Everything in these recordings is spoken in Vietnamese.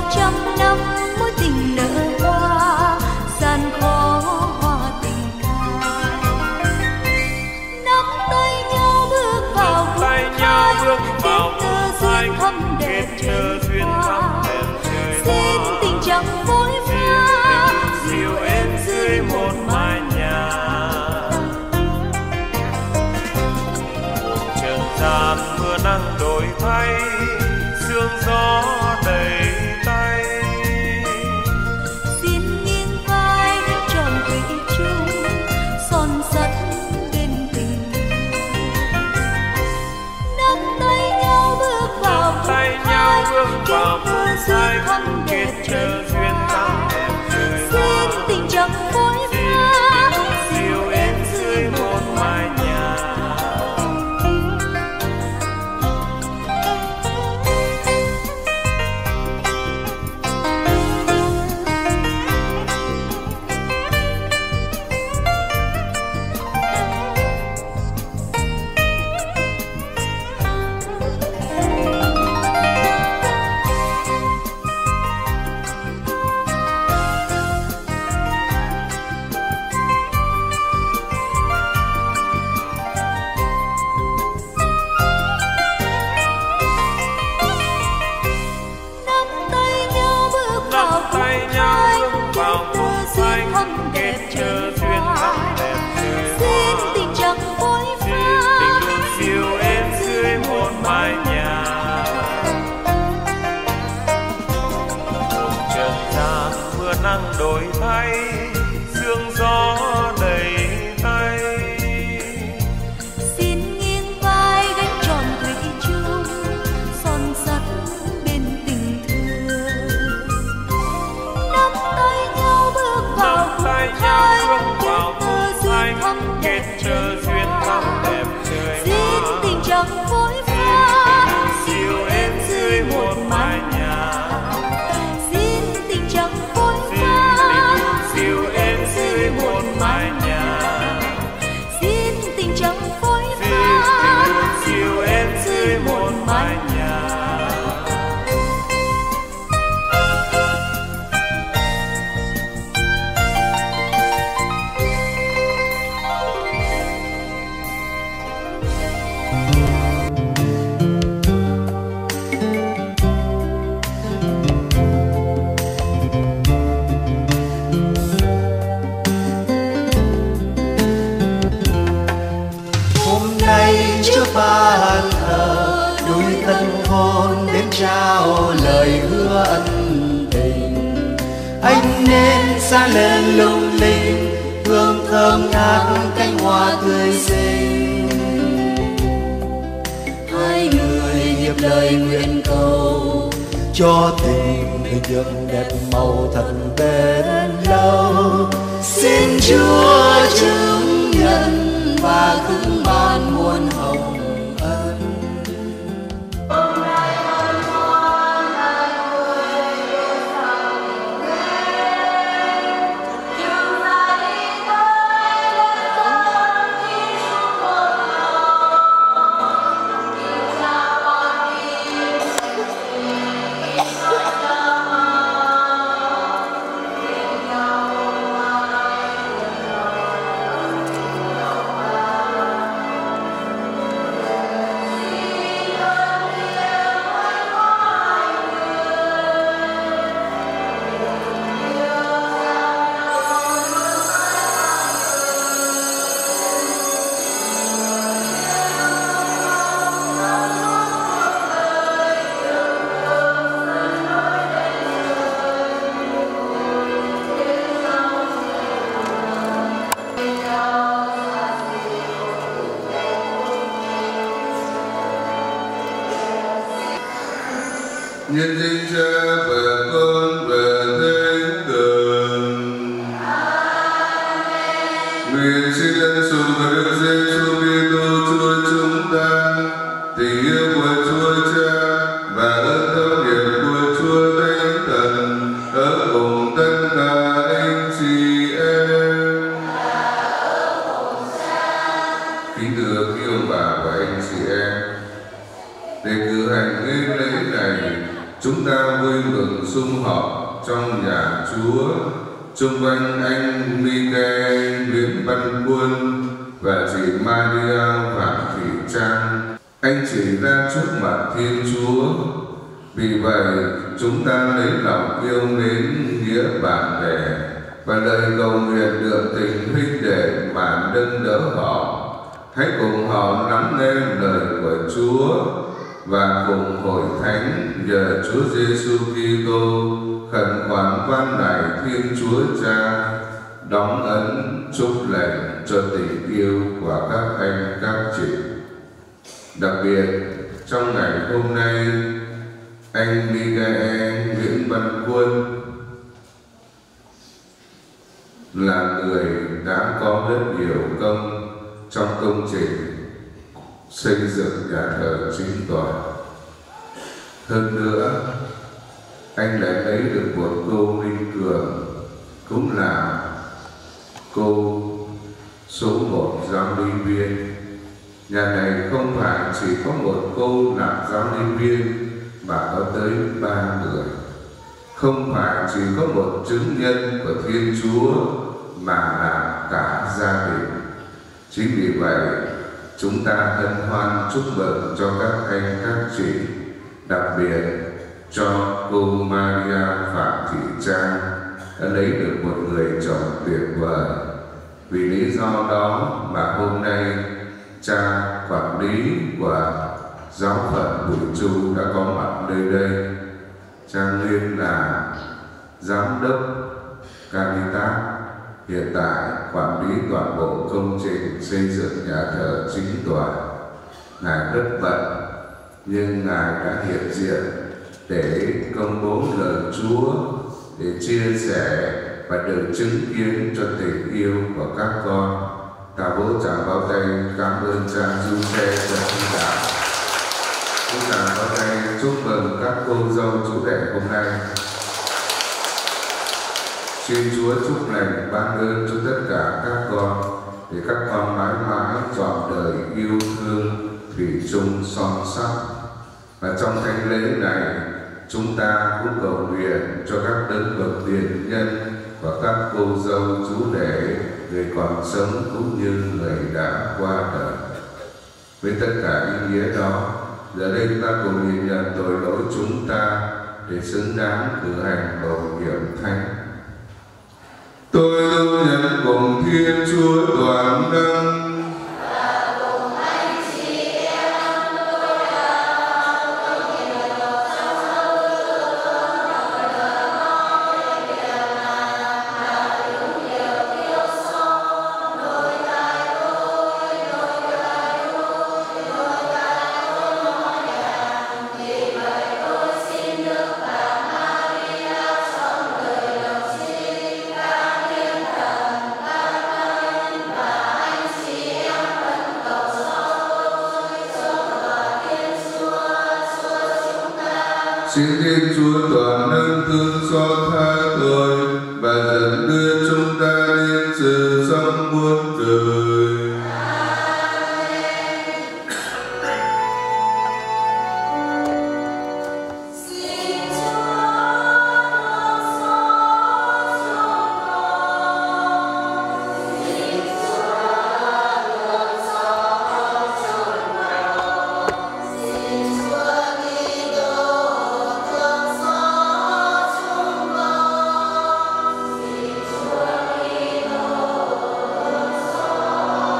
bao trăm năm mối tình nở hoa, gian khó hoa tình ca. Nắm tay nhau bước vào cuộc hai, kết tơ duyên thắm đẹp trời hoa. Xin tình chẳng phôi pha, dìu em dưới một mái nhà. Trần gian mưa nắng đổi thay, sương gió đầy tay. Xin nghiêng vai tròn thủy chung, son sắt bên tình. Nắm tay nhau bước vào cuộc hai, kết tơ duyên thắm đẹp trời hoa. Xin tình chẳng phôi pha, dìu em dưới một mái nhà. Nắng đổi thay, sương gió đầy tay. Xin nghiêng vai gánh tròn thủy chung, son sắt bên tình thương. Nắm tay nhau bước vào cuộc hai, kết tơ duyên thắm đẹp trời hoa. Xin tình chẳng phôi pha, dìu em dưới một mái nhà. Xin tình chẳng phôi pha, dìu em dưới một mái nhà. Xin tình chẳng phôi pha, dìu em dưới một mái nhà. Trước bàn thờ đôi tân hôn đến trao lời hứa ân tình. Anh nên xa lên lung linh, hương thơm ngát cánh hoa tươi xinh. Hai người hiệp lời nguyện cầu cho tình đường đẹp màu thật bền lâu. Xin Chúa chứng nhận và khứng ban muôn hồng ân. Nhân danh Cha và Con và Thánh Thần. Nguyện xin ân sủng của Đức Giêsu Kitô Chúa chúng ta, tình yêu của Chúa Cha và ơn thông điệp của Chúa Thánh Thần ở cùng tất cả anh chị em. Kính thưa quý ông bà và anh chị em, để cử hành nghi lễ này, chúng ta vui sum họp trong nhà Chúa, chung quanh anh Michael Nguyễn Văn Quân và chị Maria Phạm Thị Trang. Anh chỉ ra trước mặt Thiên Chúa. Vì vậy, chúng ta lấy lòng yêu mến nghĩa bạn bè và lời cầu nguyện được tình huynh đệ mà nâng đỡ họ. Hãy cùng họ lắng nghe lời của Chúa và cùng hội thánh nhờ Chúa Giêsu Kitô khẩn khoản van nài Thiên Chúa Cha đóng ấn chúc lành cho tình yêu của các anh các chị. Đặc biệt trong ngày hôm nay, anh Michael Nguyễn Văn Quân là người đã có rất nhiều công trong công trình xây dựng nhà thờ chính tòa. Hơn nữa, anh lại lấy được một cô Minh Cường, cũng là cô số 1 giáo lý viên. Nhà này không phải chỉ có một cô làm giáo lý viên mà có tới 3 người. Không phải chỉ có một chứng nhân của Thiên Chúa mà là cả gia đình. Chính vì vậy, chúng ta hân hoan chúc mừng cho các anh các chị, đặc biệt cho cô Maria Phạm Thị Trang đã lấy được một người chồng tuyệt vời. Vì lý do đó mà hôm nay cha quản lý của giáo phận Bùi Chu đã có mặt nơi đây. Cha nguyên là giám đốc Caritas, hiện tại quản lý toàn bộ công trình xây dựng nhà thờ chính tòa. Ngài rất bận nhưng Ngài đã hiện diện để công bố lời Chúa, để chia sẻ và được chứng kiến cho tình yêu của các con. Ta vỗ tràng vào tay cảm ơn cha Giuse cho chúng ta. Chúng ta vào tay chúc mừng các cô dâu chủ đề hôm nay. Xin Chúa chúc lành ban ơn cho tất cả các con, để các con mãi mãi trọn đời yêu thương thủy chung son sắt. Và trong thánh lễ này, chúng ta cũng cầu nguyện cho các đấng bậc tiền nhân và các cô dâu chú rể, người còn sống cũng như người đã qua đời. Với tất cả ý nghĩa đó, giờ đây ta cùng nhìn nhận tội lỗi chúng ta để xứng đáng cử hành bầu nhiệm thánh. Tôi lưu nhận cùng Thiên Chúa toàn năng và cùng anh chị em tôi đã công nhận trong sâu thương mọi lời nói việc làm và đúng điều yêu son đôi tay tôi mọi ngàn. Vì vậy tôi xin Đức Bà Maria sống đời đầu sinh ca thiên thần ban ơn và anh chị em vẫn cầu cho tôi trong tòa Thiên Chúa chúng ta. Xin Thiên Chúa toàn năng thương xót tha tội và dẫn đưa chúng ta đến sự sống muôn đời. Xin Chúa luôn sống trong con. Xin Chúa luôn sống trong con. Xin Chúa Kitô thương xót chúng con. Xin Chúa Kitô thương xót chúng con.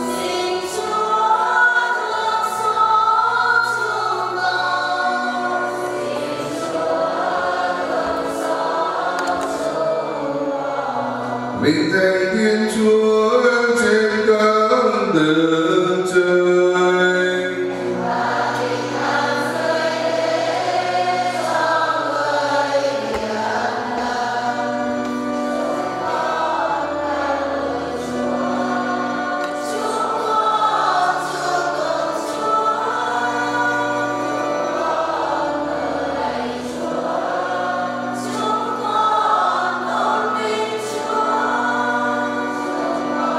Xin Chúa thương xót chúng con. Xin Chúa thương xót chúng con. Vinh danh Thiên Chúa trên các tầng trời. Và bình an rơi đến cho người hiền lành. Chúng con ca ngợi Chúa. Chúng con chúc tụng Chúa. Chúng con lạy Chúa. Chúng con tôn vinh Chúa. Chúng con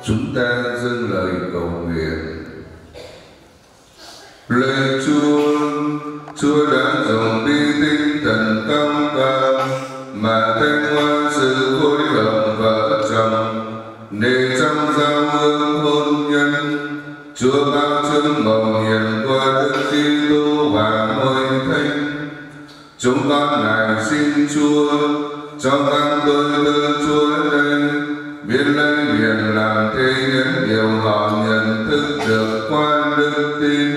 Chúng ta dâng lời cầu nguyện. Lạy Chúa, Chúa đã dòng đi tinh thần cao cả mà thanh hoa sự phối hợp vợ chồng, để trong giao hương hôn nhân Chúa bao chứng mầu hiền qua Đức Kitô và Ngôi Thánh. Chúng con này xin Chúa cho các tôi tớ Chúa đây biết lấy biển làm thế những điều họ nhận thức được qua đức tin.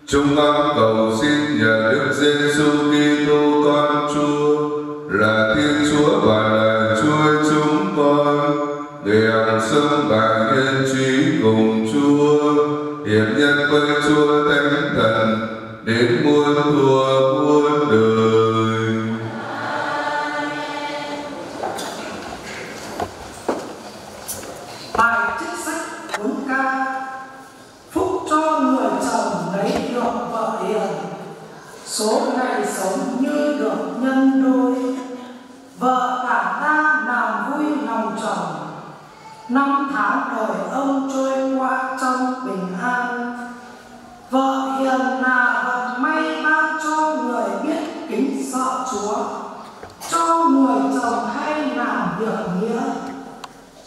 Chúng con cầu xin nhờ Đức Giêsu Kitô con Chúa là Thiên Chúa và là Chúa chúng con, để hằng sống và yên trí cùng Chúa, hiển nhất với Chúa Thánh Thần đến muôn thuở muôn đời. Bài trích sách cuốn ca phúc cho người chồng lấy được vợ hiền, số ngày sống như được nhân đôi, vợ cả ta làm vui lòng chồng, năm tháng đời ông trôi qua trong bình an. Vợ hiền là vật may ban cho người biết kính sợ Chúa, cho người chồng hay làm việc nghĩa.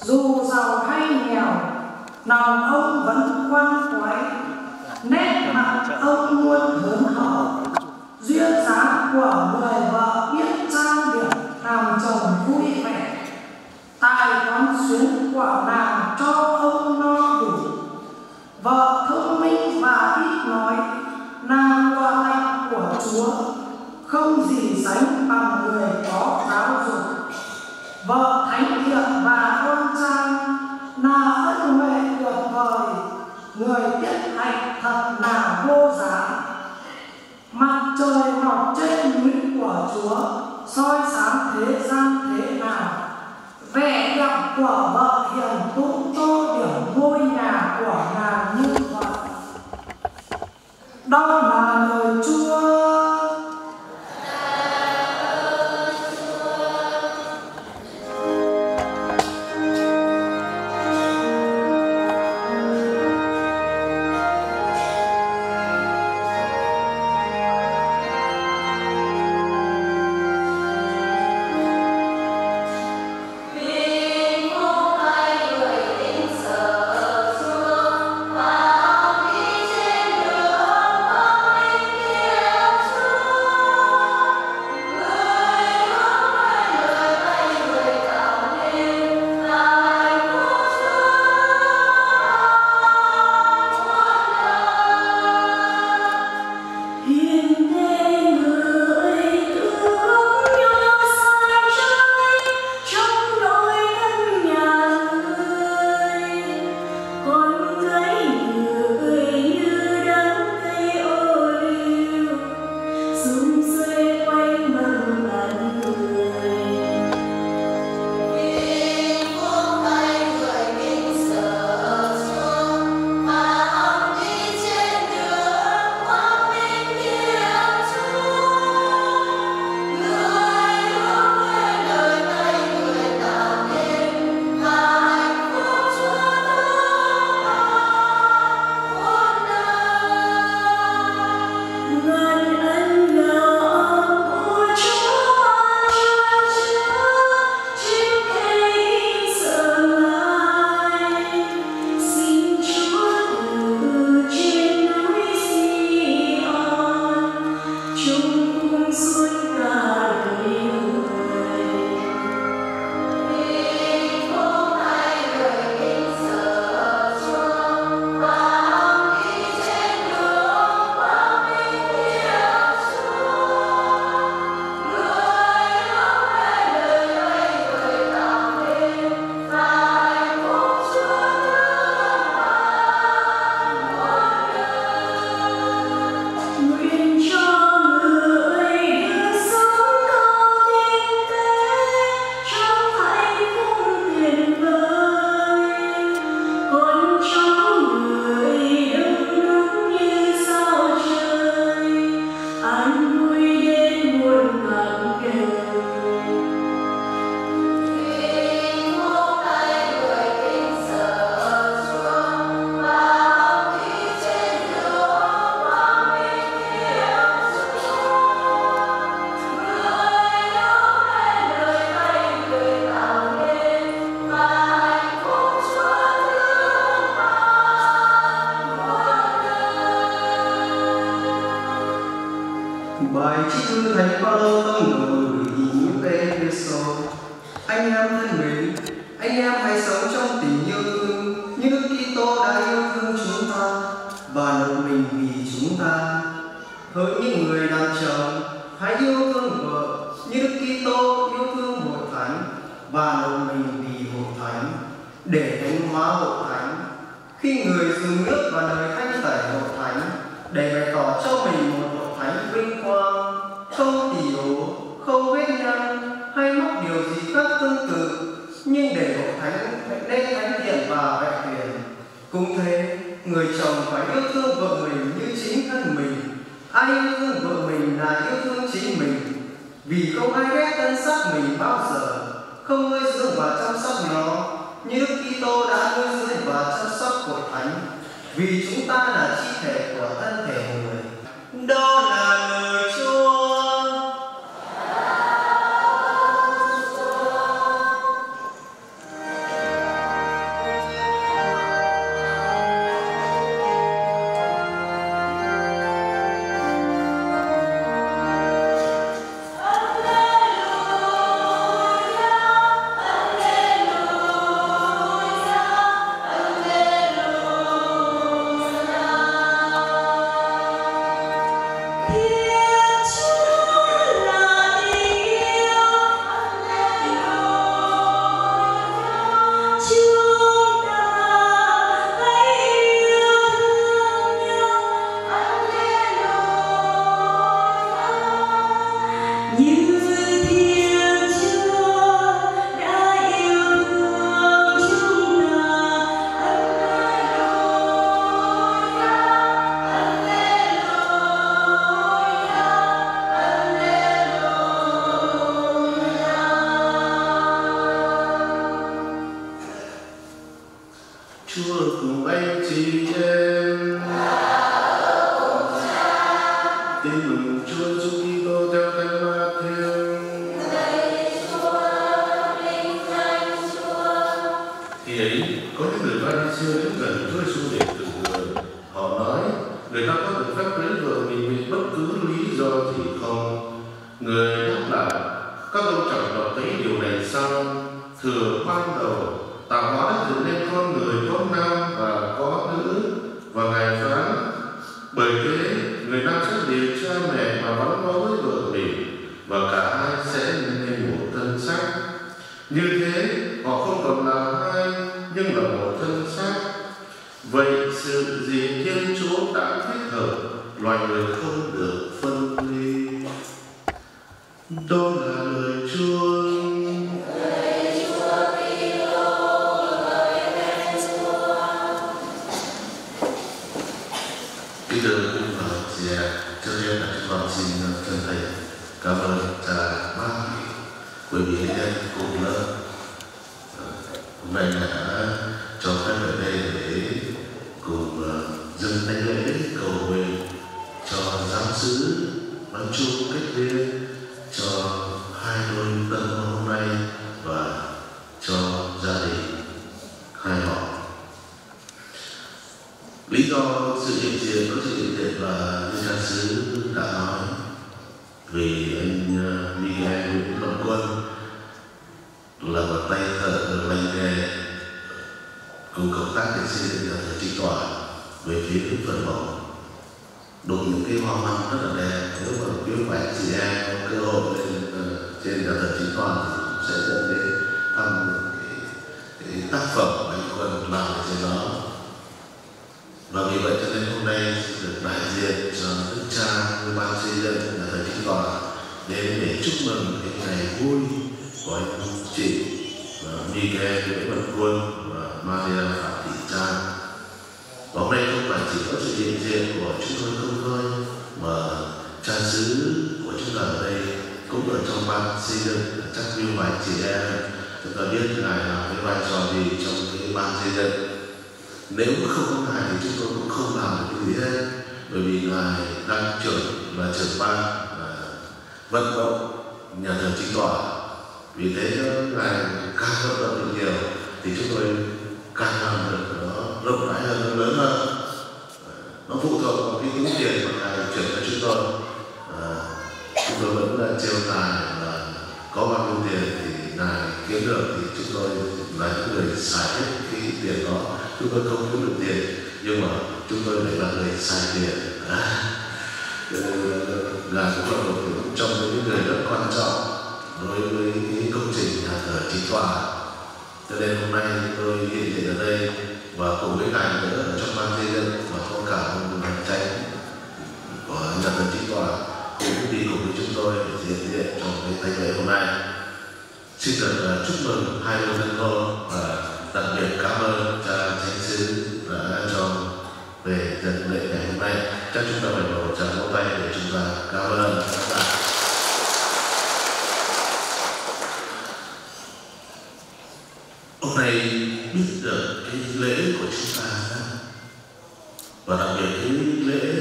Dù giàu hay nghèo, lòng ông vẫn khoan khoái, nét mặt ông luôn hớn hở. Duyên dáng của người vợ biết trang điểm làm chồng vui vẻ, tài toán xuyến của nàng cho ông no đủ. Vợ thông minh và ít nói là quà tặng của Chúa, không gì sánh bằng người có giáo dục. Vợ thánh thiện và đoan trang là ân huệ tuyệt vời, người tiết hạnh thật là vô giá. Mặt trời mọc trên núi của Chúa soi sáng thế gian thế nào, vẻ đẹp của vợ hiền cũng tô điểm ngôi nhà của nàng như vậy. Đó là lời Chúa. Hãy subscribe cho kênh Ghiền Mì Gõ để không bỏ lỡ Bài trích thư Thánh Phaolô tông đồ gửi những Ê-phê-sô. Anh em thân mến, anh em hãy sống trong tình yêu thương như Đức Kitô đã yêu thương chúng ta và nộp mình vì chúng ta. Hỡi những người đàn chồng, hãy yêu thương vợ như Đức Kitô yêu thương hội thánh và nộp mình vì hội thánh để thánh hóa hội thánh. Khi người dùng nước và lời thanh tẩy hội thánh để bày tỏ cho mình một hội thánh vinh quang, không tỉ ố, không vết nhăn hay mắc điều gì khác tương tự, nhưng để hội thánh nên thánh thiện và vẹn hiển. Cũng thế, người chồng phải yêu thương vợ mình như chính thân mình. Ai yêu thương vợ mình là yêu thương chính mình, vì không ai ghét thân xác mình bao giờ, không nuôi dưỡng và chăm sóc nó như Đức Kitô đã nuôi dưỡng và chăm sóc hội thánh, vì chúng ta là chi thể của thân thể người. Đó là lời Chúa. Chúa cùng anh chị em. Tin mừng Chúa Giêsu Kitô theo Thánh Ma-thi-ơ. Khi ấy có những người Pha-ri-siêu đến gần Chúa Giêsu để thử người. Họ nói, người ta có được phép lấy vợ mình vì bất cứ lý do gì không? Người đáp lại, các ông chẳng đọc thấy điều này sao? Thừa ban đầu tạo hóa đã dựng nên con người có nam và có nữ, và Ngài phán, bởi thế người nam sẽ lìa cha mẹ và gắn bó với vợ mình, và cả hai sẽ nên một thân xác. Như thế họ không còn là hai, nhưng là một thân xác. Vậy sự gì Thiên Chúa đã kết hợp, loài người không được phân ly. Đó là lời Chúa. Kính thưa quý bà chị em, trước hết là chúng con xin chân thành cảm ơn cha ban quý vị nhân cùng lớp hôm nay đã cho phép ở đây để cùng dâng thánh lễ cầu nguyện cho giáo xứ nói chung cách riêng, cho hai đôi tân hôm nay và cho gia đình hai họ. Lý do sự hiện diện có sự hiện diện là như cha xứ đã nói, vì anh Miguel Nguyễn Văn Quân là một tay thợ lành nghề cùng công tác để xây dựng nhà thờ Chính Tòa về phía Đức Phật Mẫu, đụng những cái hoa văn rất là đẹp. Nếu mà quý bạn chị em có cơ hội lên trên nhà thờ Chính Tòa thì cũng sẽ dẫn đến thăm cái tác phẩm của anh Quân làm ở trên đó. Và vì vậy cho nên hôm nay được đại diện cho Đức Cha với ban xây dựng nhà thờ Chính Tòa đến để chúc mừng cái ngày vui của anh chị Miguel Nguyễn Văn Quân và Maria Phạm Thị Trang. Và hôm nay không phải chỉ có sự hiện diện của chúng tôi không thôi, mà cha xứ của chúng ta ở đây cũng ở trong ban xây dựng. Chắc như vài chị em chúng ta biết ngài làm cái vai trò gì trong cái ban xây dựng. Nếu không có ngài thì chúng tôi cũng không làm được cái gì hết, bởi vì ngài đang là trưởng ban vận động nhà thờ Chính Tòa. Vì thế ngài càng vận động được nhiều thì chúng tôi càng làm được nó rộng rãi hơn, nó lớn hơn. Nó phụ thuộc vào cái túi tiền mà ngài chuyển cho chúng tôi. xài hết cái tiền đó. Chúng tôi không kiếm được tiền, nhưng mà chúng tôi lại là người xài tiền. Là cũng là một trong những người rất quan trọng đối với cái công trình nhà thờ Trí Tòa. Cho nên hôm nay tôi hiện diện ở đây và cùng với ngài nữa ở trong ban xây dựng và có cả ông Tránh của nhà thờ Trí Tòa cũng đi cùng với chúng tôi để hiện diện trong cái thánh lễ hôm nay. Xin được chúc mừng hai đôi tân hôn và đặc biệt cảm ơn cha Thánh sứ đã cho về dân lễ ngày hôm nay. Chắc chúng ta phải một tràng vỗ tay để chúng ta cảm ơn các bạn. Hôm nay biết được cái lễ của chúng ta và đặc biệt cái lễ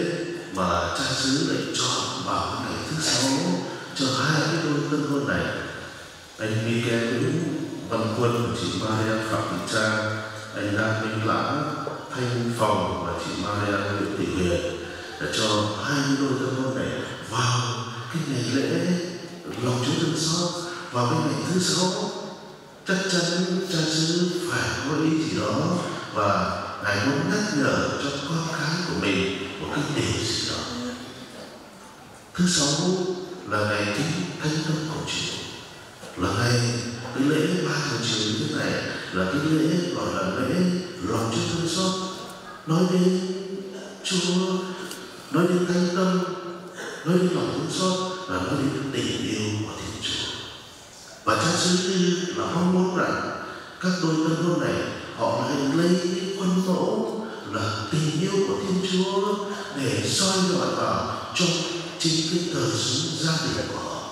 mà cha xứ lại chọn vào cái ngày thứ 6 cho hai cái đôi tân hôn này, anh Michael Văn Quân và chị Maria Phạm Thị Trang, anh Đan Minh Lãng, Thanh Phòng và chị Maria Nguyễn Thị Huyền để cho hai đôi tân hôn này vào cái ngày lễ lòng Chúa thương xót vào cái ngày thứ 6. Chắc chắn cha xứ phải có ý gì đó và ngài muốn nhắc nhở cho con cái của mình một cái điều gì đó. Thứ 6 là ngày kính thánh tâm của Chúa, là ngày cái lễ 3 giờ chiều như thế này, là cái lễ gọi là lễ lòng Chúa thương xót, nói đến Chúa, nói đến thánh tâm, nói đến lòng thương xót và nói đến tình yêu của Thiên Chúa. Và cha xứ như là mong muốn rằng các đôi tân hôn này họ hãy lấy cái khuôn mẫu là tình yêu của Thiên Chúa để soi dọi vào trong chính cái đời sống gia đình của họ.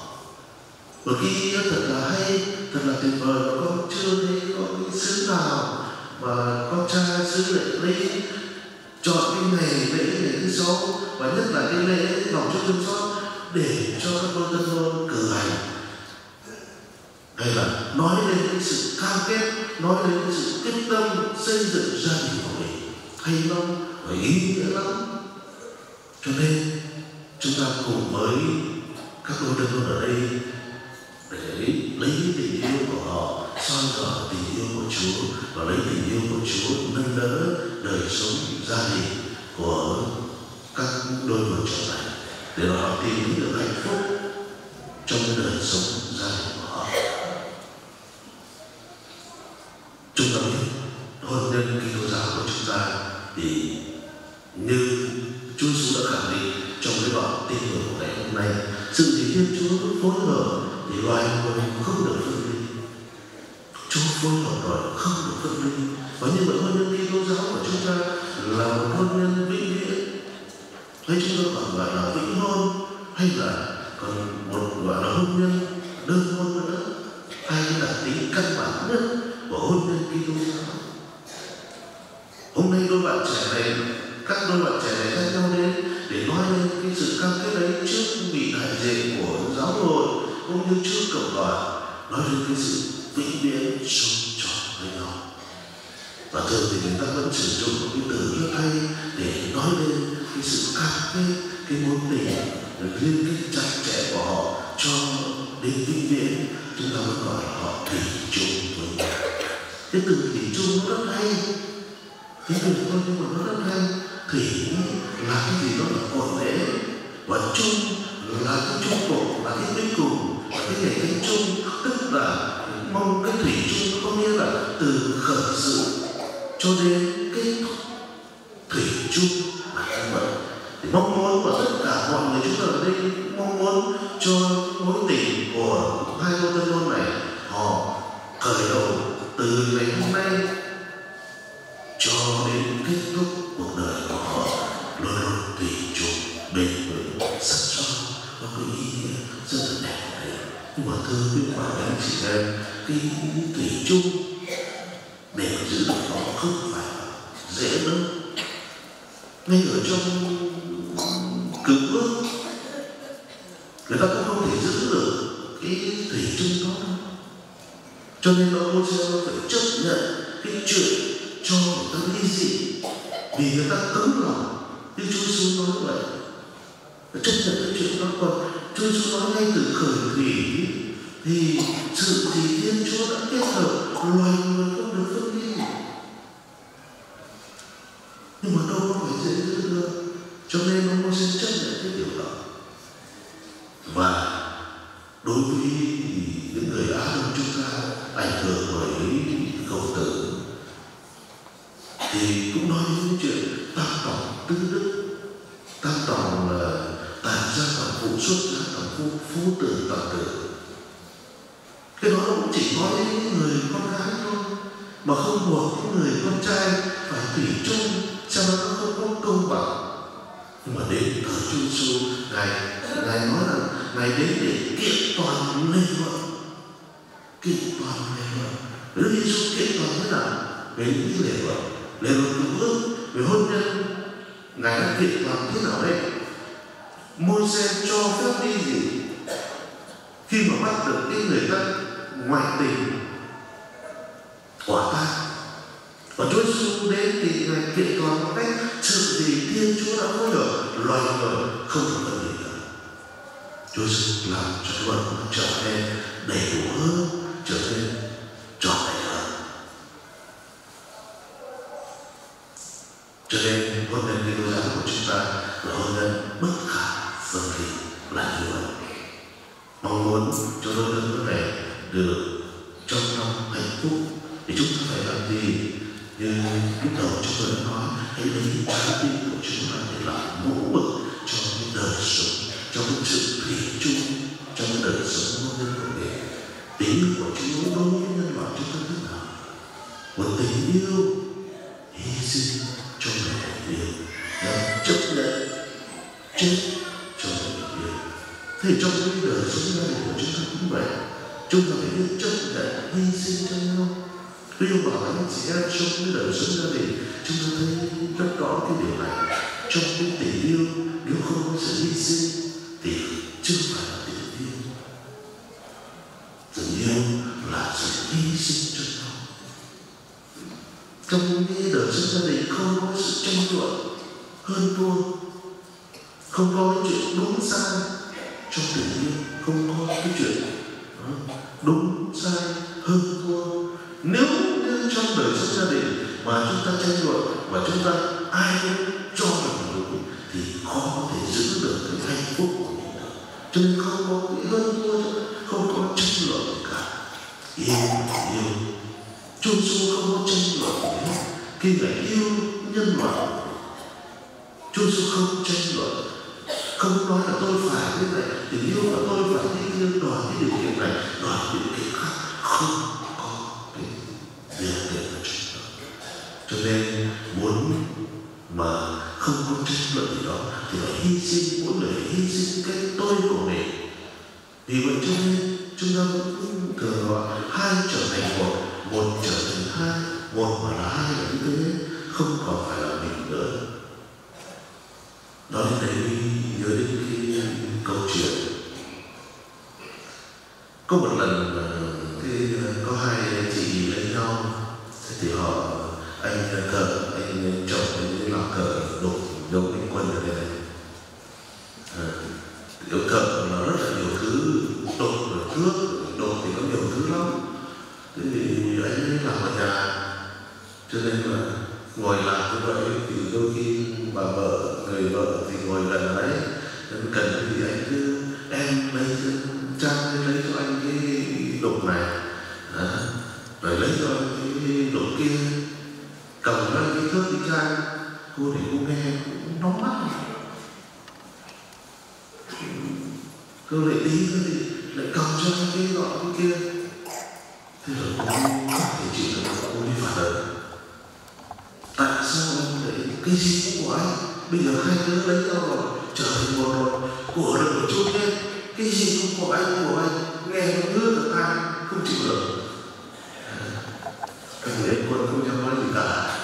Bởi khi thật là hay, thật là tuyệt vời mà con chưa thấy có cái xứ nào mà con cha xứ lại lấy chọn cái ngày lễ ngày thứ 6 và nhất là cái lễ lòng Chúa thương xót để cho các đôi tân hôn cử hành, hay là nói đến cái sự cam kết, nói đến cái sự quyết tâm xây dựng gia đình của mình hay lắm và ý nghĩa lắm. Cho nên chúng ta cùng với các đôi tân hôn ở đây để lấy tình yêu của họ soi dọi tình yêu của Chúa và lấy tình yêu của Chúa nâng đỡ đời sống gia đình của các đôi vợ chồng này để họ tìm được hạnh phúc trong đời sống gia đình của họ. Chúng ta biết hôn nhân Kitô giáo của chúng ta thì như Chúa Giêsu đã khẳng định trong cái đoạn tin mừng của ngày hôm nay, sự gì Thiên Chúa phối hợp thì loài người không được phân ly. Chúa phối hợp rồi không được phân ly. Và như vậy hôn nhân Kitô giáo của chúng ta là một hôn nhân vĩnh viễn, hay chúng ta còn gọi là vĩnh hôn, hay là còn một gọi là hôn nhân đơn hôn nữa, hai cái đặc tính căn bản nhất của hôn nhân Kitô giáo. Hôm nay đôi bạn trẻ này, các đôi bạn trẻ này ra nhau đến để nói lên cái sự cam kết đấy trước vị đại diện của giáo hội cũng như trước cộng đoàn, nói đến cái sự vĩnh viễn sống trọn với nhau. Và thường thì người ta vẫn sử dụng một cái từ rất hay để nói lên cái sự cam kết, cái mối tình liên kết chặt chẽ của họ cho đến vĩnh viễn. Chúng ta vẫn gọi họ thủy chung với nhau. Cái từ thủy chung nó rất hay, cái từ thôi nhưng mà nó rất hay. Thủy là cái gì đó là cội rễ, và chung là cái chung cột, là cái cuối cùng, là cái ngày cái chung, tức là mong cái thủy chung nó có nghĩa là từ khởi sự cho đến kết thúc. Thủy chung là như vậy. Thì mong muốn của tất cả mọi người chúng ta ở đây mong muốn cho mối tình của hai đôi tân hôn này họ khởi đầu từ ngày hôm nay cho đến kết thúc cuộc đời của họ luôn luôn thủy chung, bền vững, sẵn son, có cái ý nghĩa rất là đẹp đấy. Nhưng mà thưa quý bà các anh chị em, cái thủy chung để giữ được nó không phải dễ đâu. Ngay ở trong cựu ước người ta cũng không thể giữ được cái thủy chung đó. Cho nên ông Môi-se phải chấp nhận cái chuyện cho người ta ly dị vì người ta cứng lòng. Như Chúa Giêsu nói vậy, chấp nhận cái chuyện đó. Còn Chúa Giêsu nói ngay từ khởi thủy thì sự gì Thiên Chúa đã kết hợp loài người không được phân ly. dễ giữ thương, cho nên ông Moses chấp nhận cái điều đó. Và đối với những người Á Đông chúng ta ảnh hưởng bởi Khổng Tử thì cũng nói đến chuyện tam tòng tứ đức. Tam tòng là tản ra toàn phụ, xuất ra toàn phụ, phú tử toàn tử. Cái đó nó cũng chỉ nói đến những người con gái thôi, mà không buộc những người con trai phải thủy chung, cho nó không có công bằng. Nhưng mà đến thời Chúa Giêsu, Ngài nói là Ngài đến để kiện toàn lê luận, kiện toàn lê luận. Đức Giêsu kiện toàn thế nào? Về những lê luận cựu ước, về hôn nhân, Ngài đã kiện toàn thế nào đấy? Môi-se cho phép đi gì? Khi mà bắt được cái người ta ngoại tình, quả tang, và Chúa Giêsu đến thì Ngài kiện toàn một cách sự gì Thiên Chúa đã phối hợp, loài người không có vấn đề nữa. Chúa Giêsu làm cho luật nó trở nên đầy đủ hơn, trở nên trọn vẹn hơn. Cho nên hôn nhân Kitô giáo của chúng ta là hôn nhân bất khả phân ly, là như vậy. Mong muốn cho đôi đơn này được trong năm hạnh phúc thì chúng ta phải làm gì? Như lúc đầu chúng tôi đã nói, hãy lấy trái tim của chúng ta để làm mẫu mực cho cái đời sống, cho cái sự thủy chung, trong cái đời sống hôn nhân của mình. Tình yêu của Chúa đối với nhân loại chúng ta thế nào? Một tình yêu hy sinh cho người yêu, là chấp nhận chết cho người yêu. Thế trong cái đời sống gia đình của chúng ta cũng vậy, chúng ta phải biết chấp nhận hy sinh cho nhau. Ví dụ bảo anh chị em trong cái đời sống gia đình, chúng ta thấy rất rõ cái điều này. Trong cái tình yêu, nếu không có sự hy sinh thì chưa phải là tình yêu. Tình yêu là sự hy sinh cho nhau. Trong cái đời sống gia đình không có sự tranh luận hơn thua, không có cái chuyện đúng sai. Trong tình yêu không có cái chuyện đúng sai hơn thua. Nếu như trong đời sống gia đình mà chúng ta tranh luận và chúng ta ai cũng cho mình đúng thì khó có thể giữ được cái hạnh phúc của mình được. Cho nên không có cái hơn thua, không có tranh luận gì cả. Yêu Chúa Giêsu không có tranh luận gì hết. Khi Ngài yêu nhân loại, Chúa Giêsu không tranh luận, không nói là tôi phải thế này, tình yêu là tôi phải thế kia, đòi cái điều kiện này, đòi điều kiện khác. Không có cái điều kiện của chúng ta. Cho nên muốn mà không có tranh luận gì đó thì phải hy sinh, mỗi người phải hy sinh cái tôi của mình. Vì vậy cho nên chúng ta cũng thường gọi hai trở thành một, một trở thành hai, một mà là hai là như thế, không còn phải là mình nữa. Nói đến đây nhớ đến cái câu chuyện. Có một lần có hai anh chị lấy nhau, thì anh chồng anh làm cờ đục anh Quân ở đây này. Điều cờ là rất là nhiều thứ, đục rồi cướp, đục thì có nhiều thứ lắm. Thế thì anh ấy làm ở nhà, cho nên là ngồi làm như vậy thì đôi khi bà vợ, người vợ thì ngồi gần đấy, nên cần thì anh cứ em lấy Trang lấy cho anh cái đục này, rồi lấy cho anh cái đục kia, cầm ra cái thước đi Trang, cô thì cô nghe cũng nóng mắt. Cô lại tí nữa thì lại cầm cho cái gọn cái kia. Thế rồi cô không thể chịu được, cô đi phản ứng. Tại sao anh lại cái gì cũng của anh? Bây giờ hai đứa lấy nhau rồi, trở thành một rồi, của được một chút nhé. Cái gì cũng của anh, nghe nó ngứa được tai, không chịu được. Các người anh Quân không dám nói gì cả.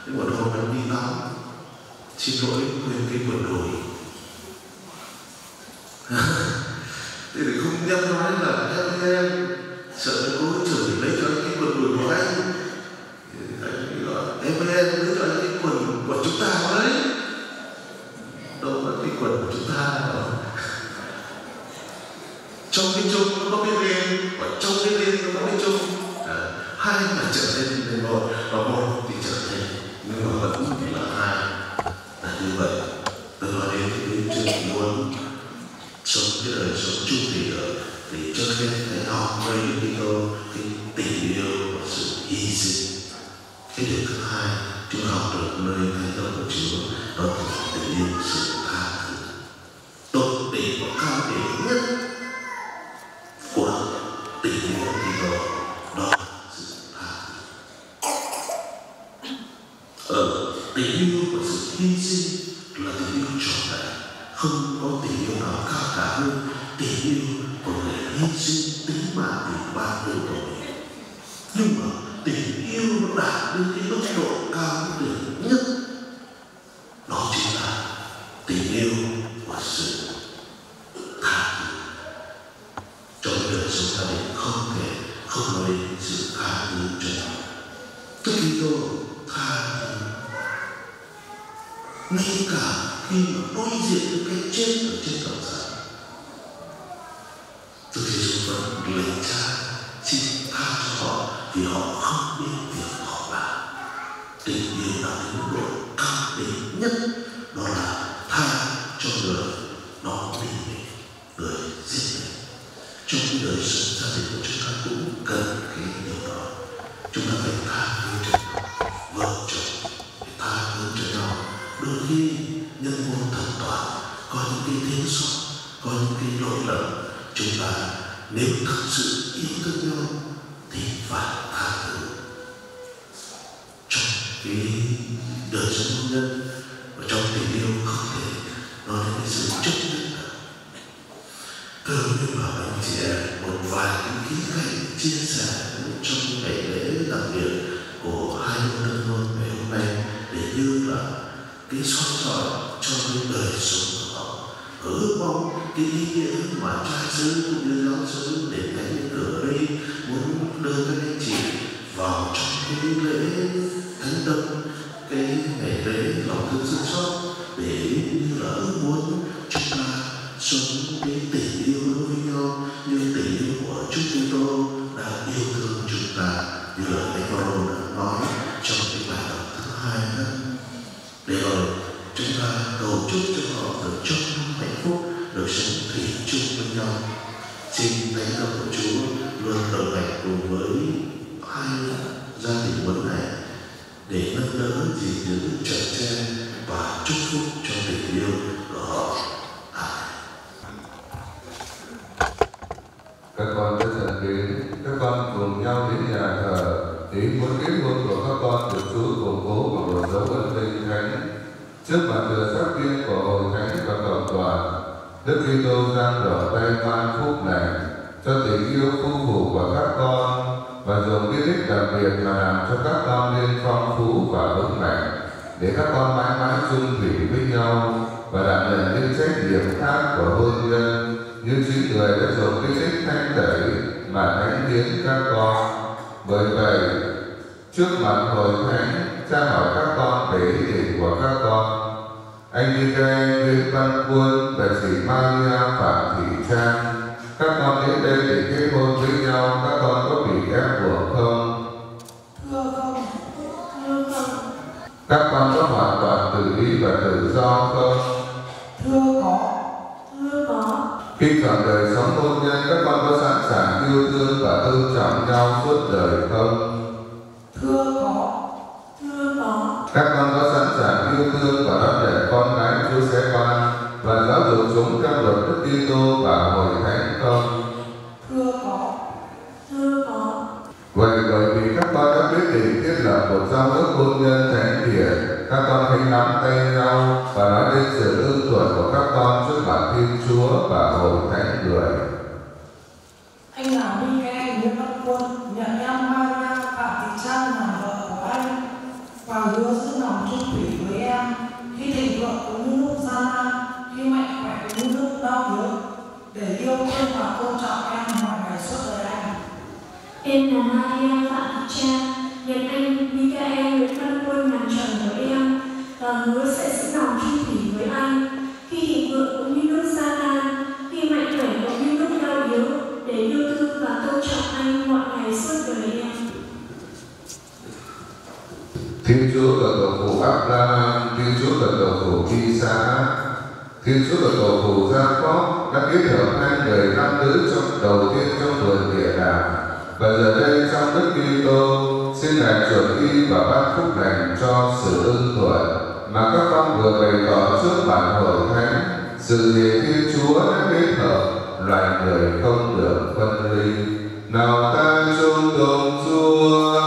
Nhưng một hôm anh đi tắm, xin lỗi quên cái quần đùi. Thì không dám nói là em sợ cô chửi lấy cho anh cái quần đùi của anh. Anh gọi em lấy cho anh cái quần của chúng ta đấy. Đâu là cái quần của chúng ta đâu. Trong cái chung nó có cái liên, và trong cái liên nó có cái chung. Hai mà trở nên một, và một thì trở nên, nhưng mà vẫn là hai. như vậy. Tôi nói đến cái chuyện muốn sống cái đời sống chung thủy ở thì trước hết hãy học với cái tình yêu và sự hy sinh. Cái điều thứ hai chúng học được nơi thánh tâm của Chúa đó là tình yêu sự tha thứ. Tột đỉnh và cao đỉnh nhất của tình yêu thì đó là sự tha thứ. Ở tình yêu và sự hy sinh là tình yêu trọn vẹn, không có tình yêu nào cao cả hơn tình yêu của người hy sinh tính mạng vì ba đứa của mình. Nhưng mà tình yêu nó đạt đến cái mức độ cao đỉnh nhất, đó chính là tình yêu của sự tha thứ. Trong đời sống gia đình không thể không nói đến sự tha thứ cho nhau. Tức Kitô tha thứ ngay cả khi mà đối diện với cái chết ở trên thập giá. Đức Giêsu vẫn lạy Cha xin tha cho họ vì họ không biết việc họ làm. Tình yêu đã đến mức độ cao đỉnh nhất, đó là tha cho người nó vì người giết mình. Trong cái đời sống gia đình của chúng ta cũng cần cái điều đó. Chúng ta phải tha thứ cho nhau, vợ chồng phải tha thứ cho nhau. Đôi khi nhân môn thần toán có những cái thiếu sót, có những cái lỗi lầm, chúng ta nếu thật sự ý thức nhau thì phải tha thứ. Trong cái đời sống hôn nhân và trong tình yêu không thể nói đến cái sự chấp nhận được. Thưa quý bà anh chị em, một vài những khía cạnh chia sẻ trong ngày lễ đặc biệt của hai ông tân hôn ngày hôm nay để như là cái soi dọi cho cái đời sống của họ, ước mong cái ý nghĩa mà trai xứ cũng như giáo xứ để thánh cửa đây muốn đưa các anh chị vào trong cái lễ thánh tâm, cái ngày lễ lòng thương xót xót để như là ước muốn chúng ta sống cái tình yêu đối với nhau như tình yêu của Chúa Kitô đã yêu thương chúng ta, như là Thánh Phaolô đã nói trong cái bài đọc thứ 2 đó. Để rồi chúng ta cầu chúc cho họ được chúc hạnh phúc, được sống thủy chung với nhau. Xin Thánh tâm của Chúa luôn đồng hành cùng với hai gia đình mới này để nâng đỡ, gìn giữ, chở che và chúc phúc cho tình yêu của họ. Các con rất thân mến, các con cùng nhau đến nhà thờ để muốn kết hôn của các con được Chúa củng cố bằng một dấu ấn linh thánh. Trước mặt thờ sắc tiên của hội thánh và cộng đoàn, Đức Kitô giang đỏ tay ban phúc này cho tình yêu phu phụ của các con và dùng cái đích đặc biệt mà làm cho các con nên phong phú và vững mạnh để các con mãi mãi chung thủy với nhau và đảm nhận những trách nhiệm khác của hôn nhân như chính người đã dùng cái đích thanh tẩy mà thánh hiến các con. Bởi vậy, trước mặt hội thánh, Cha hỏi các con về ý định của các con. Anh Michael, Nguyễn Văn Quân và chị Maria Phạm Thị Trang, các con đến đây để kết hôn với nhau, các con có bị ép buộc không? Thưa không, thưa không. Các con có hoàn toàn tự ý và tự do không? Thưa có. Khi chọn đời sống hôn nhân, các con có sẵn sàng yêu thương và tôn trọng nhau suốt đời không? Thưa có. Các con có sẵn sàng yêu thương và đón nhận con cái Chúa Sẽ Ban và giáo dục chúng theo luật Đức Kitô và hội thánh không? Thưa có. Vậy bởi vì các con đã quyết định thiết lập một giao ước hôn nhân thánh thiện, các con hãy nắm tay nhau và nói đến sự ưng thuận của các con trước mặt Thiên Chúa và hội thánh người. Anh là Michael Nguyễn Văn Quân, nhận em Maria Phạm Thị Trang làm vợ của anh và hứa giữ lòng chung thủy với em khi thịnh vượng cũng như lúc gian nan, khi mạnh khỏe cũng như lúc đau yếu, để yêu thương và tôn trọng em mọi ngày suốt đời anh. Em là Maria Phạm Thị Trang, nhận anh Michael Nguyễn Văn Quân làm chồng của em và hứa sẽ giữ lòng chung thủy với anh khi thịnh vượng cũng như lúc gian nan, khi mạnh khỏe cũng như lúc đau yếu, để yêu thương và tôn trọng anh mọi ngày suốt đời em. Thiên Chúa và tổ phụ Abraham, Thiên Chúa và tổ phụ Thi Xã. Thiên Chúa của tổ phụ Gia-cốp đã kết hợp hai người nam nữ đầu tiên trong vườn địa đàng, và giờ đây trong Đức Kitô xin Ngài chuẩn y và ban phúc lành cho sự ưng thuận mà các con vừa bày tỏ trước bản hội thánh. Sự việc Thiên Chúa đã kết hợp, loài người không được phân ly. Nào ta chung tụng Chúa.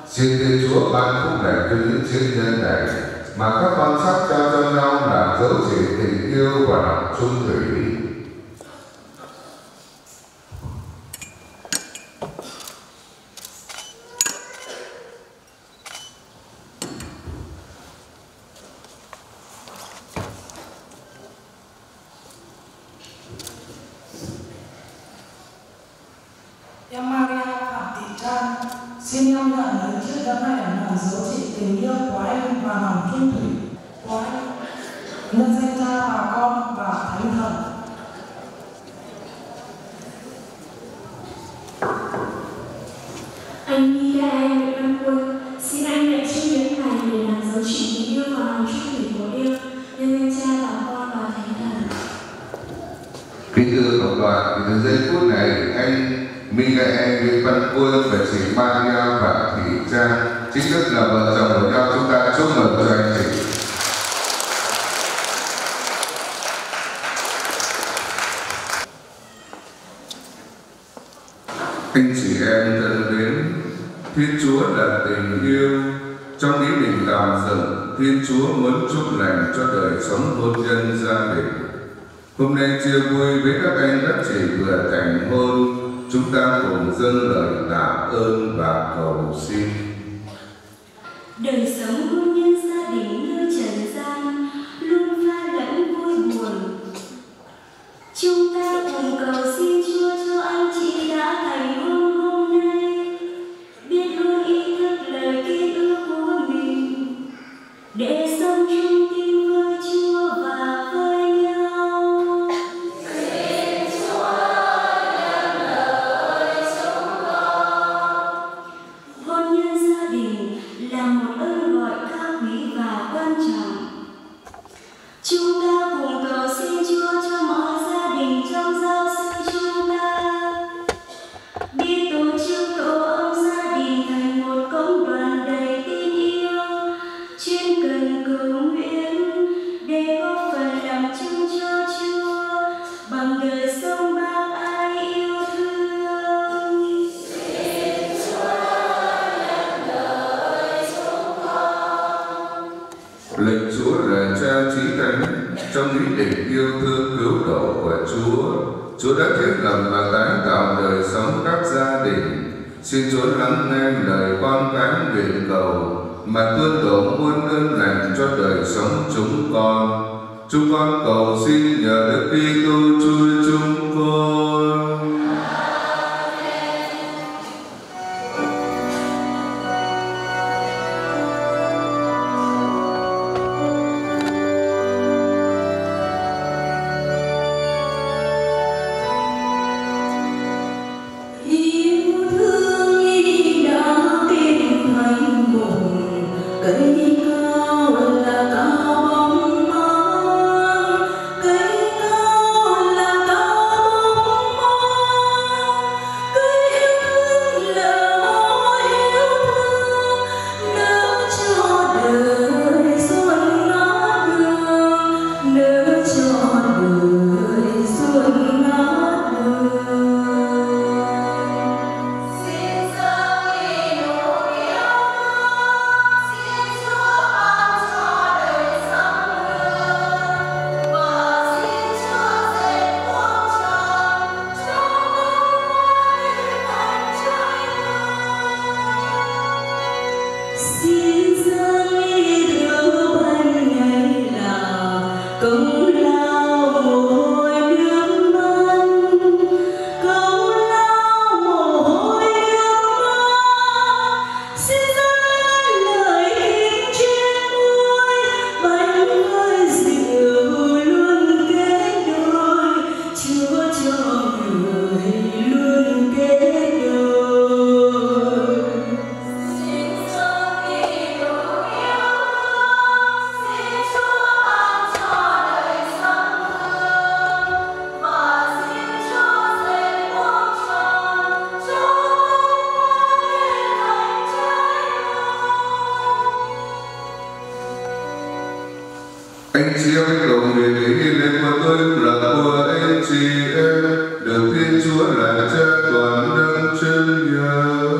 Xin Thiên Chúa ban phúc lành cho những chiến nhân này, mà các con sắp trao cho nhau làm dấu chỉ tình yêu và lòng trung thủy. Em Maria Phạm Thị Trang xin em nhận lấy chiếc đá này làm dấu chỉ tình yêu của em và lòng trung thủy của em. Nhân danh Cha và Con và Thánh Thần. Anh Michael Nguyễn Văn Quân, xin anh nhận chiếc nhẫn này để làm dấu chỉ tình yêu và lòng trung thủy của em. Nhân danh Cha và Con và Thánh Thần. Kính thưa cộng đoàn, từ giây phút này anh Michael Nguyễn Văn Quân và chị Maria Phạm Thị Trang chính thức là vợ chồng của nhau. Chúng ta chúc mừng cho anh chị. Anh chị em thân mến, Thiên Chúa là tình yêu. Trong ý định tạo dựng, Thiên Chúa muốn chúc lành cho đời sống hôn nhân gia đình. Hôm nay chia vui với các anh các chị vừa thành hôn, chúng ta cùng dâng lời tạ ơn và cầu xin. Đời sống hôn nhân gia đình như trần gian luôn pha lẫn vui buồn. Chúng ta cùng cầu xin Chúa cho anh chị đã thành hôn hôm nay biết luôn ý thức lời kết ước của mình để sống chung tin với Chúa và với nhau. Xin Chúa nhận lời chúng con. Hôn nhân gia đình là một ơn gọi cao quý và quan trọng. Chúng ta cùng cầu xin Chúa cho mọi gia đình trong giáo xứ chúng ta biết tổ chức tổ ấm gia đình thành một cộng đoàn đầy tin yêu, chuyên cần cầu nguyện để góp phần làm chứng cho Chúa bằng đời sống bác ái yêu thương. Xin Chúa nhận lời chúng con. Lệnh Chúa là Cha Chí Thánh. Trong ý định yêu thương cứu độ của Chúa đã thiết lập và tái tạo đời sống các gia đình. Xin Chúa lắng nghe lời con cái nguyện cầu mà tuôn đổ muôn ơn lành cho đời sống chúng con. Chúng con cầu xin nhờ Đức Kitô Chúa chúng con. Yêu thương ý đã kết thành một cây cao là cao bóng mát, cây cao là cao bóng mát, cây yêu thương là mối yêu thương nở cho đời xuân ngát hương, nở cho đời xuân ngát hương. Xin dâng ý nụ yêu thương, xin Chúa ban cho đời sống hương, và xin Chúa dệt muôn tròn cho mối thành trái hương. Xin dâng ý thương ban ngày là công lao mồ hôi nước mắt, công lao mồ hôi nước mắt. Xin dâng lời hình trên môi, bánh với rượu luôn kết đôi, Chúa cho người luôn kết đôi. Xin dâng ý nụ Anh chị em đồng nguyện để hiến lên của tôi là của anh chị em, được Thiên Chúa là Cha toàn năng chân nhân.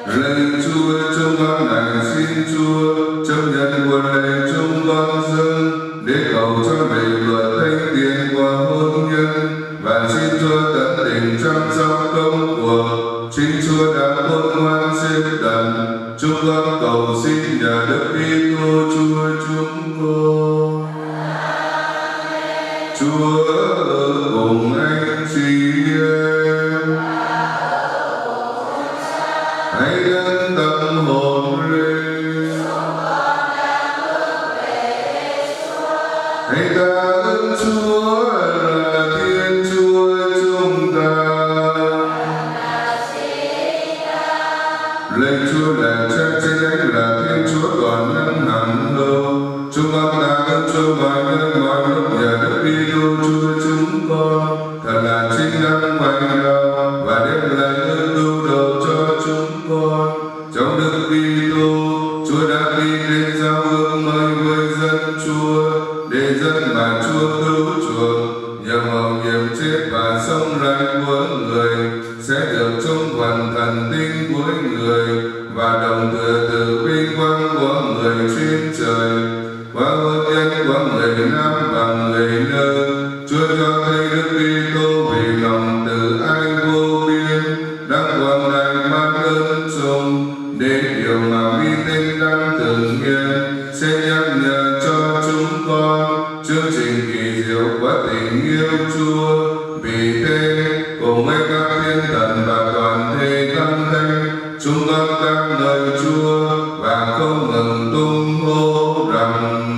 Lạy Chúa, chúng con này xin Chúa chấp nhận nguồn lạy chúng con dâng để cầu cho mình luật thánh tiền qua hôn nhân, và xin Chúa tận tình chăm sóc công cuộc chính Chúa đã khôn ngoan xếp đặt. Chúng con cầu xin nhờ Đức Kitô Chúa chúng con. Chúa ở cùng anh chị em. Hãy nâng tâm hồn lên. Hãy ta ơn Chúa là Thiên Chúa chúng ta. Lạy Chúa là Cha trên thánh là Thiên Chúa toàn năng hằng hậu. Chúng con đã ơn Chúa mọi nơi mọi lúc nhờ Đức Kitô Chúa chúng con thật là chính đáng mạnh đạo và đem lại ơn cứu độ cho chúng con. Trong Đức Kitô, Chúa đã đi đến giao ước mới với dân Chúa, để dân mà Chúa cứu chuộc nhờ mầu nhiệm chết và sống lại của người sẽ được chung phần thần tinh cuối người và đồng thừa từ vinh quang của người trên trời. Qua hôn nhân của người nam và người nữ, Chúa cho thấy Đức Kitô vì lòng từ ai vô biên đang quang đại ban ơn chung, để điều mà vi tinh đang thường nghiên sẽ nhắc nhở cho chúng con chương trình kỳ diệu của tình yêu Chúa. Vì thế, cùng với các thiên thần và toàn thể thánh thánh, chúng con ca ngợi Chúa và không ngừng tung hô rằng: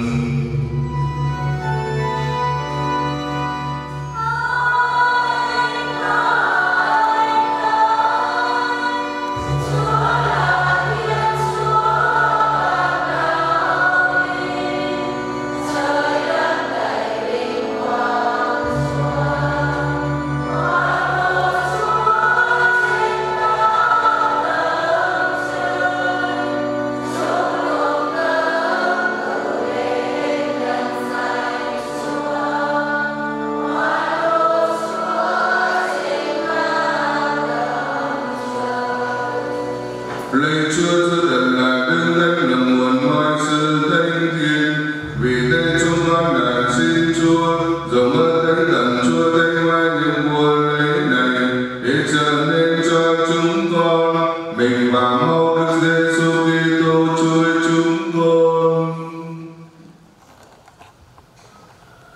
Lạy Chúa, Chúa thật là Đức Thánh là nguồn mọi sự thánh thiện. Vì thế chúng con đã xin Chúa dòng ơn Thánh Thần Chúa thanh mai những mùa lễ này, để trở nên cho chúng con mình và mau Đức Giêsu Kitô Chúa chúng con.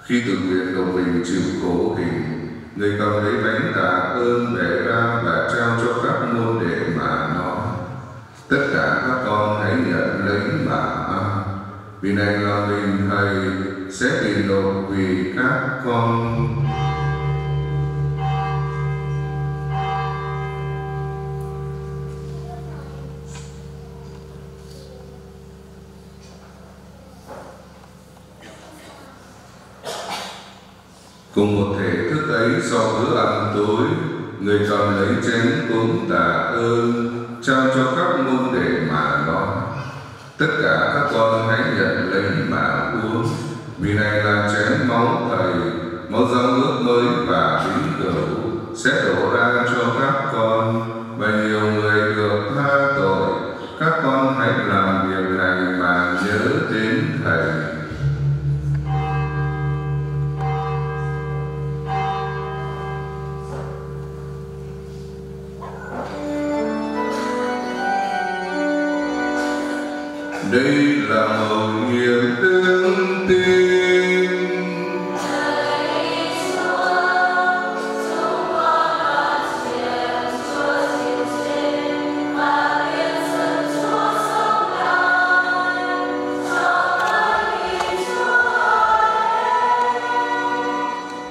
Khi tự nguyện đồng mình chịu khổ hình, người cầm lấy bánh tạ ơn bẻ ra và trao cho các môn đệ mà nói: tất cả các con hãy nhận lấy mà ăn, vì này là mình Thầy sẽ bị nộp vì các con. Cùng một thể thức ấy sau bữa ăn tối, người cầm lấy chén cúng tạ ơn trao cho các môn đệ mà nói: tất cả các con hãy nhận lấy mà uống, vì này là chén máu Thầy, máu giao ước mới và bí ẩn sẽ đổ ra cho các con, và nhiều người được tha tội. Các con hãy làm việc này mà nhớ đến Thầy. Đây là mầu nhiệm đức tin.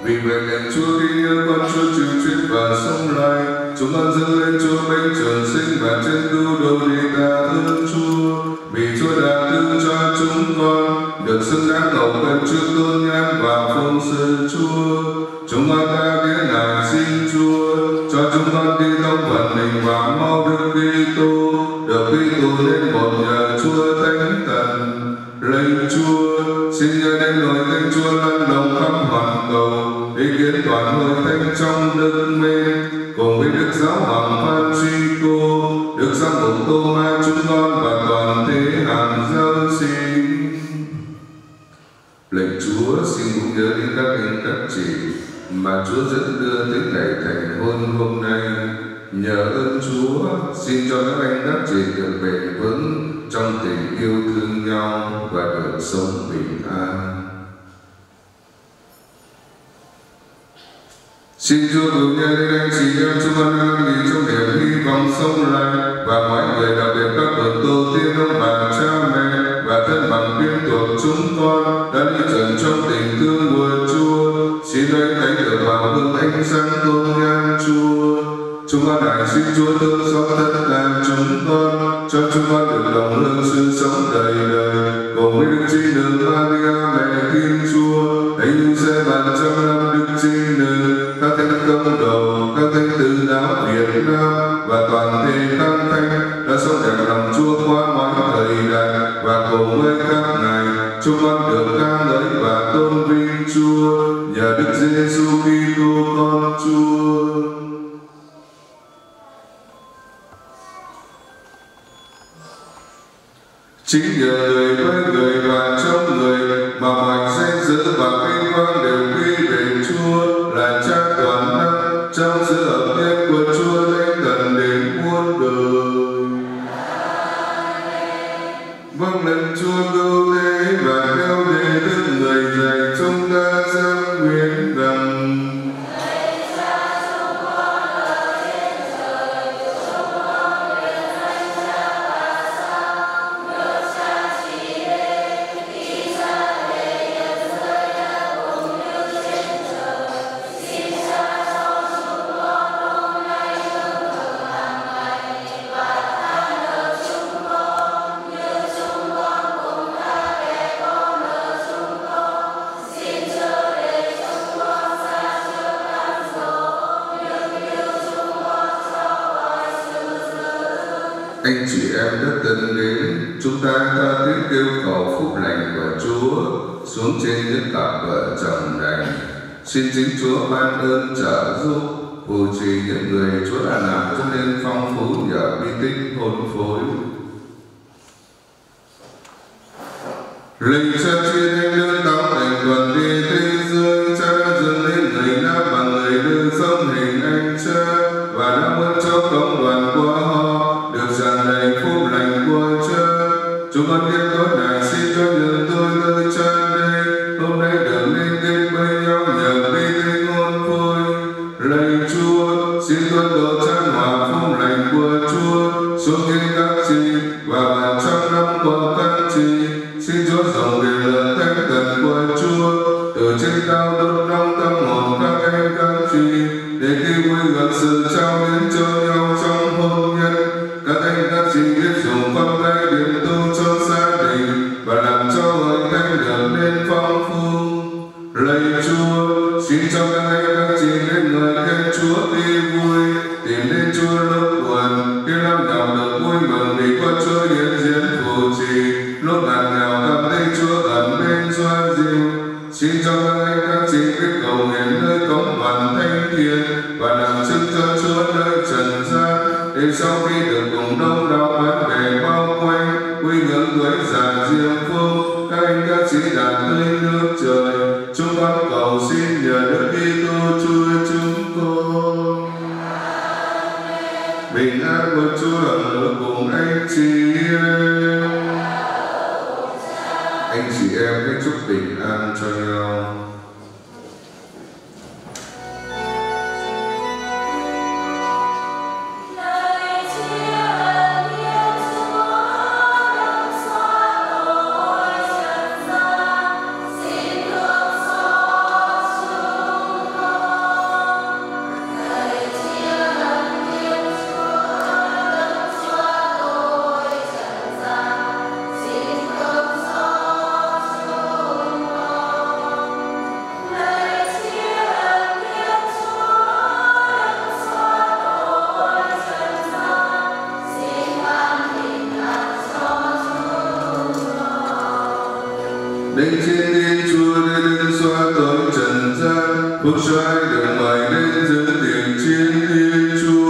Vì vậy niệm Chúa khi nhớ con Chúa chịu chết và sống lại, chúng con dâng lên Chúa bánh trường sinh và chân cứu độ để ta ơn Chúa. Vì Chúa đã tư cho chúng con được xứng đáng cầu cất trước tôn nhan và phong sư Chúa. Chúng con ta kiến ngài xin Chúa cho chúng con đi thông vận mình và mau được Kitô, được Kitô nên một nhờ Chúa Thánh Thần. Lạy Chúa, xin nhớ đến lời Thánh Chúa lan rộng khắp hoàn cầu, ý kiến toàn hội thánh trong đức mến, cùng với Đức Giáo Hoàng Francisco, Đức Giám mục Tô-ma chúng con và toàn thể hàng giáo sinh. Lạy Chúa, xin cũng nhớ đến các anh các chị mà Chúa dẫn đưa tới ngày thành hôn hôm nay. Nhờ ơn Chúa, xin cho các anh các chị được bền vững trong tình yêu thương nhau và được sống bình an. Xin Chúa cùng nhau đến anh chị em chúng con an nghỉ trong niềm hy vọng sống lại, và mọi người đặc biệt các bậc tổ tiên ông bà cha mẹ và thân bằng quyến thuộc chúng con đã đi trần trong tình thương của Chúa. Xin nơi thánh được vào hương ánh sáng tôn nhan Chúa. Chúng con lại xin Chúa thương xót tất cả chúng con, cho chúng con được đồng hương sự sống đời đời cùng với Đức Trinh Nữ Maria mẹ Thiên Chúa, Thánh Giuse bàn trăm năm Đức Trinh Nữ, các thánh công đầu, các thánh tử giáo Việt Nam và toàn thể các thánh đã sống đẹp lòng Chúa qua mọi thời đại, và cùng với các ngài chúng con được ca ngợi và tôn vinh Chúa nhờ Đức Giêsu Kitô con Chúa. Chính nhờ người với người và trong người mà mọi danh dự và vinh quang đều quy về Chúa là Cha toàn năng, trong sự hợp nhất của Chúa Thánh Thần đến muôn đời. Vâng lệnh Chúa cứu thế và theo đệ thức người dạy chúng ta dâng nguyện rằng: anh chị em rất thân đến, chúng ta tha thiết kêu cầu phúc lành của Chúa xuống trên những cặp vợ chồng này. Xin chính Chúa ban ơn trợ giúp, phù trì những người Chúa đã làm cho nên phong phú nhờ bí tích hôn phối. Lệnh Cha chia nên đơn táo thành toàn đi thế giới, Cha dâng lên người nam và người nữ giống hình anh Cha, và đã muốn cho cộng đoàn của họ được tràn đầy phúc lành của Cha. Chúng con biết tối nay xin cho những tôi nơi Cha đây hôm nay được liên kết với nhau nhờ bí tích hôn phối. Lạy Chúa, xin tuân độ chan hòa phúc lành của Chúa xuống trên các chị và vào trong năm của các chị. Xin Chúa dòng về lời Thánh Thần của Chúa từ trên cao đốt nóng tâm hồn các anh các chị, để khi vui gần sự trao đến cho nhau trong hôn nhân, các anh các chị biết dùng con gái điểm tu cho gia đình và làm cho hội thánh được nên phong phú. Lạy Chúa, xin cho các anh các chị nên người khen Chúa khi vui, tìm đến Chúa lúc buồn, khi năm nào được vui mừng vì có Chúa hiện diện phù trì, lúc ngặt ngào cảm thấy Chúa gần bên xoa dịu. Xin cho các anh các chị biết cầu nguyện nơi cống đoàn thanh thiện và làm chứng cho Chúa nơi trần gian, để sau khi được cùng đông đảo bạn bè bao quanh vui ngưỡng tuổi già diêm phúc, các anh các chị đạt tươi nước trời. Chúng con cầu xin nhờ Đức Kitô Chúa chúng con. Bình an của Chúa ở cùng anh chị em. Anh chị em hãy chúc bình an cho nhau. Xin Đến trên Thiên Chúa để đừng xóa tội trần gian, phúc xoay được mời đến giữa tiền chiến Thiên Chúa.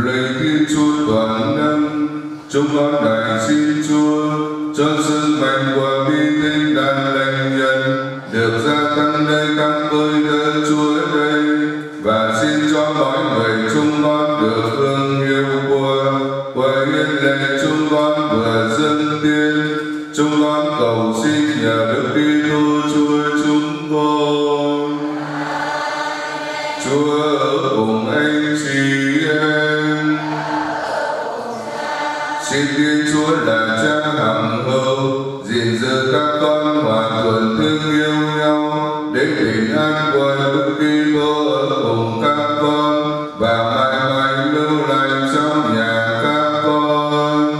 Lạy Thiên Chúa toàn năng, chúng con đảnh xin Chúa cho sức mạnh của bi tinh đàn lành nhân được gia tăng nơi các tôi đỡ Chúa đây, và xin cho mọi người chúng con được hương yêu của hiến lễ chúng con vừa dâng tiên. Chúng con cầu xin nhờ Đức Kitô Chúa chúng con. Chúa ở cùng anh chị xin Thiên Chúa là Cha hằng hậu, gìn giữ các con hòa thuận thương yêu nhau, đến bình an của Đức Kitô ở cùng các con và mãi mãi lưu lại trong nhà các con.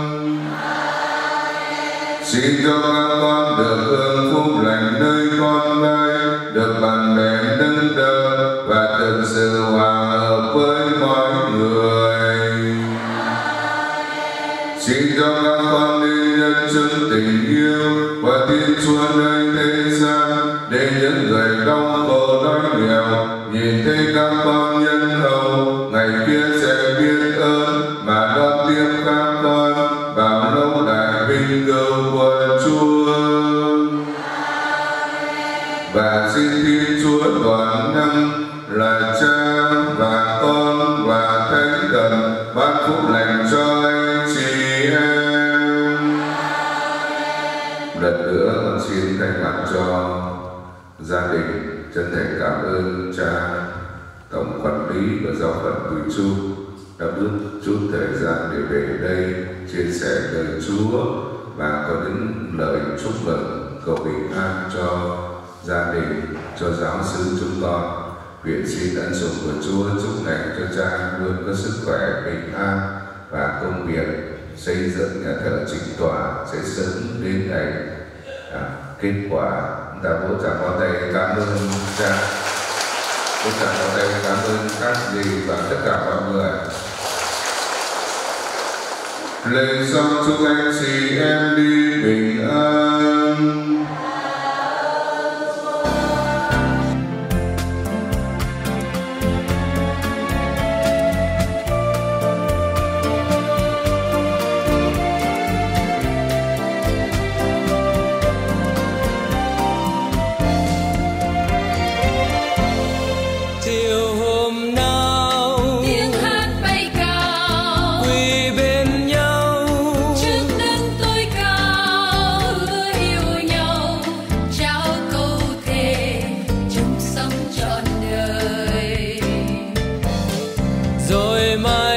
Xin cho các con được hưởng phúc lành nơi con gái, được bạn bè nâng đỡ và thực sự hòa hợp với mọi người. Xin cho các con nên nhân chứng tình yêu và Thiên Chúa nơi thế gian, để những người đau khổ đói nghèo nhìn thấy các con nhân hậu, ngày kia sẽ biết ơn mà đón tiếp các con vào lâu đài vinh quang của Chúa. Và xin Thiên Chúa toàn năng là Cha và Con và Thánh Thần ban phúc lành cho anh chị em. Lần nữa con xin thay mặt cho gia đình chân thành cảm ơn Cha Tổng Quản lý và Giáo phận Bùi Chu đã bước chút thời gian để về đây chia sẻ lời Chúa và có những lời chúc mừng cầu bình an cho gia đình, cho giáo xứ chúng con. Nguyện xin ân sủng của Chúa chúc lành cho Cha luôn có sức khỏe, bình an và công việc xây dựng nhà thờ Chính Tòa sẽ sớm đến ngày kết quả. Ta vỗ chạm vào tay cảm ơn Cha, vỗ chạm vào tay cảm ơn các gì và tất cả mọi người. Lời xong chúc anh chị em đi bình an. rồi mai